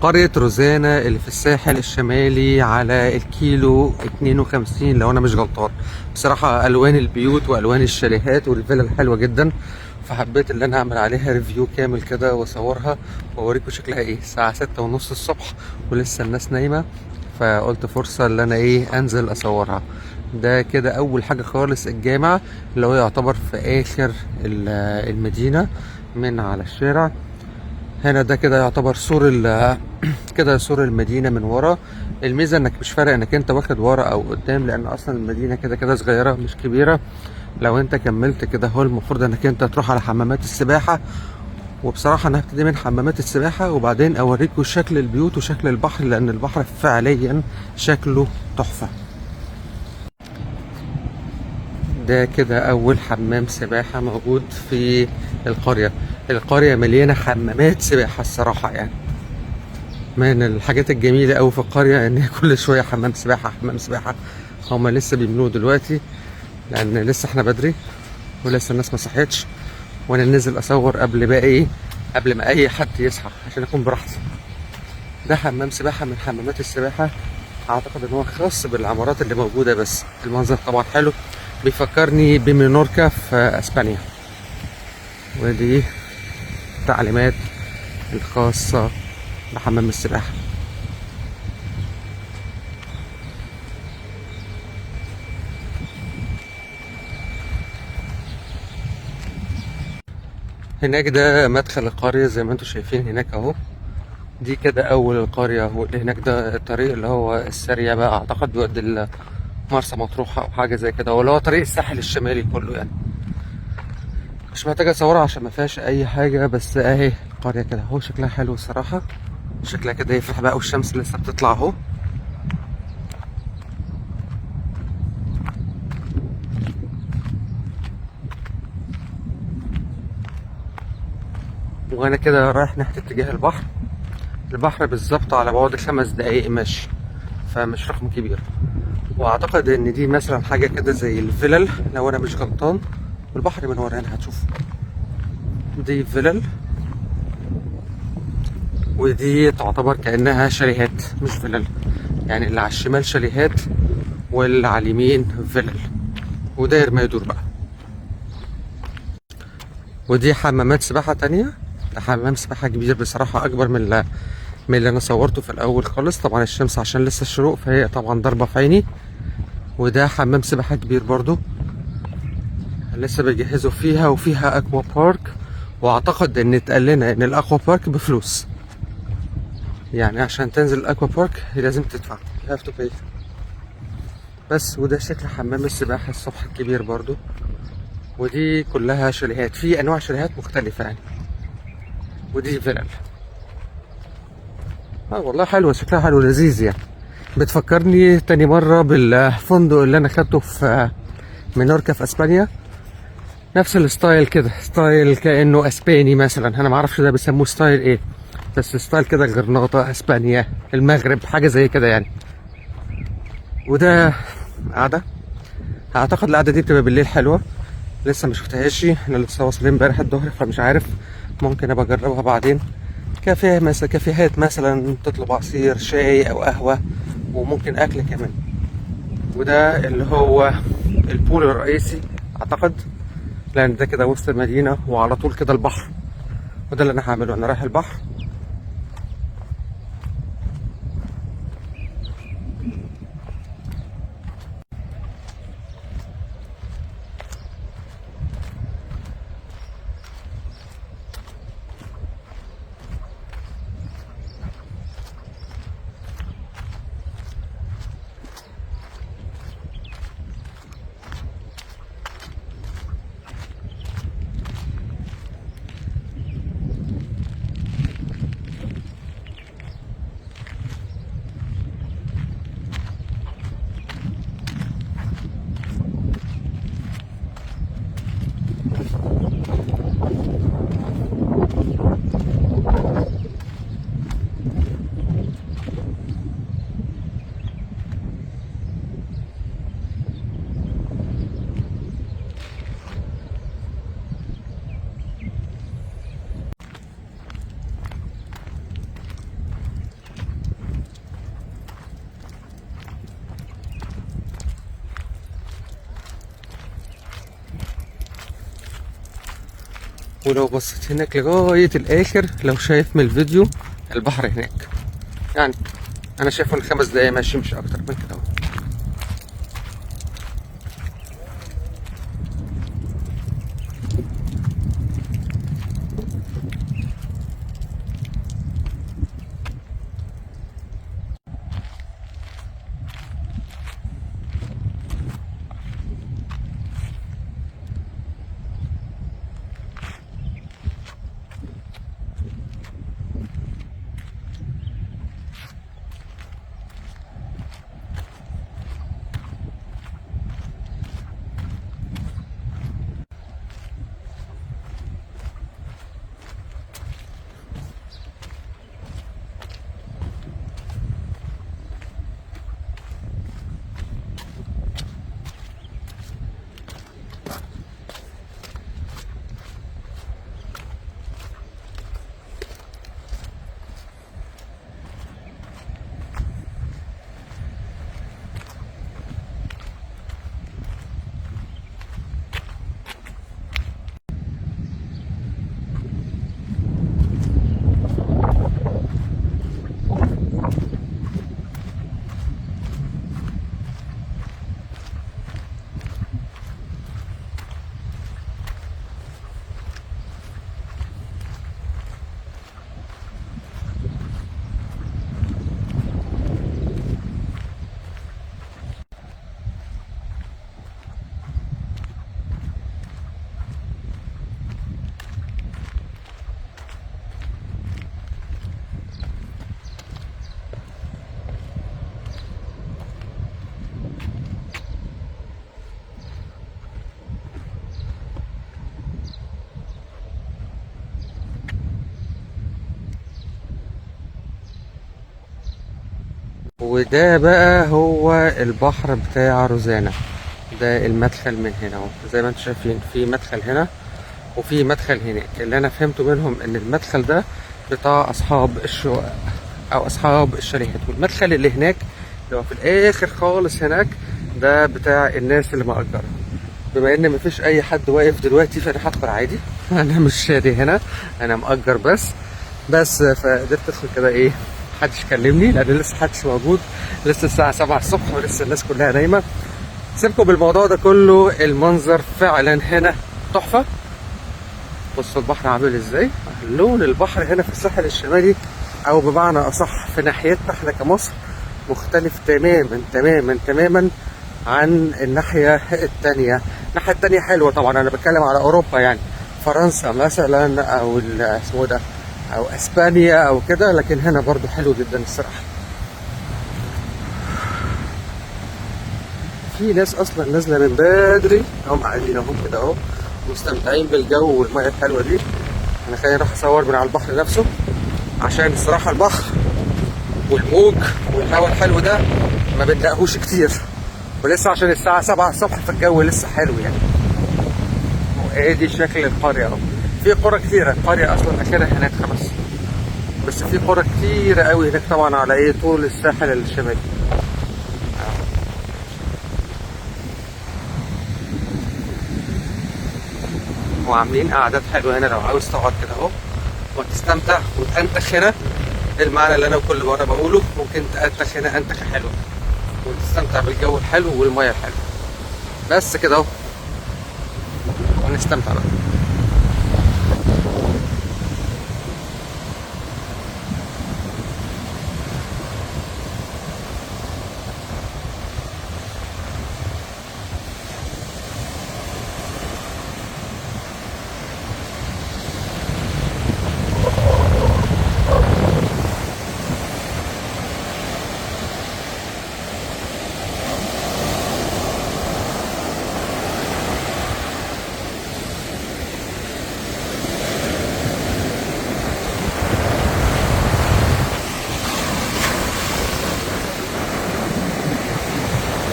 قرية روزانا اللي في الساحل الشمالي على الكيلو 52 لو انا مش غلطان. بصراحة الوان البيوت والوان الشاليهات والفيلا حلوة جدا، فحبيت ان انا اعمل عليها ريفيو كامل كده واصورها واوريكم شكلها ايه. الساعة 6:30 الصبح ولسه الناس نايمة، فقلت فرصة ان انا انزل اصورها. ده كده اول حاجة خالص الجامع اللي هو يعتبر في اخر المدينة من على الشارع. هنا ده كده يعتبر سور كده سور المدينة من ورا. الميزة انك مش فارق انك انت واخد ورا او قدام، لان اصلا المدينة كده كده صغيرة مش كبيرة. لو انت كملت كده هو المفروض انك انت تروح على حمامات السباحة، وبصراحة انا هبتدي من حمامات السباحة وبعدين اوريكم شكل البيوت وشكل البحر، لان البحر فعليا شكله تحفة. ده كده اول حمام سباحة موجود في القرية. القرية مليانة حمامات سباحة الصراحة، يعني من الحاجات الجميلة أوي في القرية إن كل شوية حمام سباحة حمام سباحة. هما لسه بيبنوه دلوقتي لأن لسه احنا بدري ولسه الناس ما صحيتش، وأنا نازل أصور قبل بقى قبل ما أي حد يصحى عشان أكون براحتي. ده حمام سباحة من حمامات السباحة، أعتقد إن هو خاص بالعمارات اللي موجودة، بس المنظر طبعا حلو، بيفكرني بمينوركا في أسبانيا. ودي التعليمات الخاصة بحمام السباحة. هناك ده مدخل القرية زي ما انتم شايفين هناك اهو. دي كده اول القرية، واللي هناك ده الطريق اللي هو السريع بقى، اعتقد بيودي مرسى مطروح او حاجة زي كده، ولا هو طريق الساحل الشمالي كله يعني. مش محتاج اصورها عشان ما فيهاش اي حاجة، بس اهي القرية كده اهو شكلها حلو الصراحة. شكلها كده يفرح بقى، والشمس لسه بتطلع اهو. وانا كده رايح ناحية اتجاه البحر. البحر بالظبط على بعد 5 دقايق ماشي، فمش رقم كبير. واعتقد ان دي مثلا حاجة كده زي الفلل لو انا مش غلطان، والبحر من ورانا هتشوفوا. دي فلل، ودي تعتبر كأنها شاليهات مش فلل، يعني اللي على الشمال شاليهات واللي على اليمين فلل، وداير ما يدور بقى. ودي حمامات سباحة تانية. ده حمام سباحة كبير بصراحة، أكبر من اللي أنا صورته في الأول خالص. طبعا الشمس عشان لسه الشروق فهي طبعا ضاربة في عيني. وده حمام سباحة كبير برضو لسه بيجهزوا فيها، وفيها أكوا بارك. وأعتقد إن اتقال لنا إن الأكوا بارك بفلوس، يعني عشان تنزل الأكوا بارك لازم تدفع، you have to pay. بس وده شكل حمام السباحة الصبح الكبير برضو. ودي كلها شاليهات، في أنواع شاليهات مختلفة يعني. ودي فيلل. والله حلوة، شكلها حلو لذيذ يعني. بتفكرني تاني مرة بالفندق اللي أنا خدته في مينوركا في أسبانيا. نفس الستايل كده، ستايل كأنه أسباني مثلا، أنا معرفش ده بيسموه ستايل إيه، بس ستايل كده غرناطة أسبانيا المغرب حاجة زي كده يعني. وده قعدة، أعتقد القعدة دي بتبقى بالليل حلوة، لسه ما شفتهاش. احنا لسه واصلين امبارح الظهر فمش عارف، ممكن ابقى اجربها بعدين. كافيه مثلا، كافيهات مثلا تطلب عصير شاي او قهوة، وممكن اكل كمان. وده اللي هو البول الرئيسي اعتقد، لان ده كده وسط المدينة وعلى طول كده البحر. وده اللي انا هعمله، انا رايح البحر. ولو بصيت هناك لغاية الآخر، لو شايف من الفيديو البحر هناك، يعني أنا شايفه إن 5 دقايق ماشي، مش أكتر من كده. وده بقى هو البحر بتاع روزانا. ده المدخل من هنا اهو، زي ما انتم شايفين في مدخل هنا وفي مدخل هناك. اللي انا فهمته منهم ان المدخل ده بتاع اصحاب الشقق او اصحاب الشاليهات، والمدخل اللي هناك اللي هو في الاخر خالص هناك ده بتاع الناس اللي مأجرة. بما ان مفيش اي حد واقف دلوقتي فانا هدخل عادي انا مش شاري هنا، انا مأجر بس فقدرت ادخل كده ايه، محدش كلمني لان لسه محدش موجود، لسه الساعة 7 الصبح ولسه الناس كلها نايمة. سيبكم بالموضوع ده كله، المنظر فعلا هنا تحفة. بصوا البحر عامل ازاي، لون البحر هنا في الساحل الشمالي او بمعنى اصح في ناحيتنا احنا كمصر مختلف تماما تماما تماما عن الناحية التانية. الناحية التانية حلوة طبعا، انا بتكلم على اوروبا يعني فرنسا مثلا او اسمه ده او اسبانيا او كده، لكن هنا برضو حلو جدا الصراحة. في ناس اصلا نازلة من بدري، هم قاعدين اهم كده اهو مستمتعين بالجو والمية الحلوة دي. انا خليني اروح اصور من على البحر نفسه، عشان الصراحة البحر والموج والهواء الحلو ده ما بنلاقيهوش كتير، ولسه عشان الساعة 7 الصبح فالجو لسه حلو يعني. وادي شكل القرية اهو، في قرى كتيرة، القرية اصلا اخرها هناك خلاص، بس في قرى كتيرة قوي هناك طبعا على ايه طول الساحل الشمالي. وعاملين قعدات حلوة هنا لو عاوز تقعد كده اهو وتستمتع وتنتخ هنا. المعنى اللي انا كل مرة بقوله، ممكن تنتخ هنا انتخة حلوة وتستمتع بالجو الحلو والمية الحلوة، بس كده اهو ونستمتع بقى.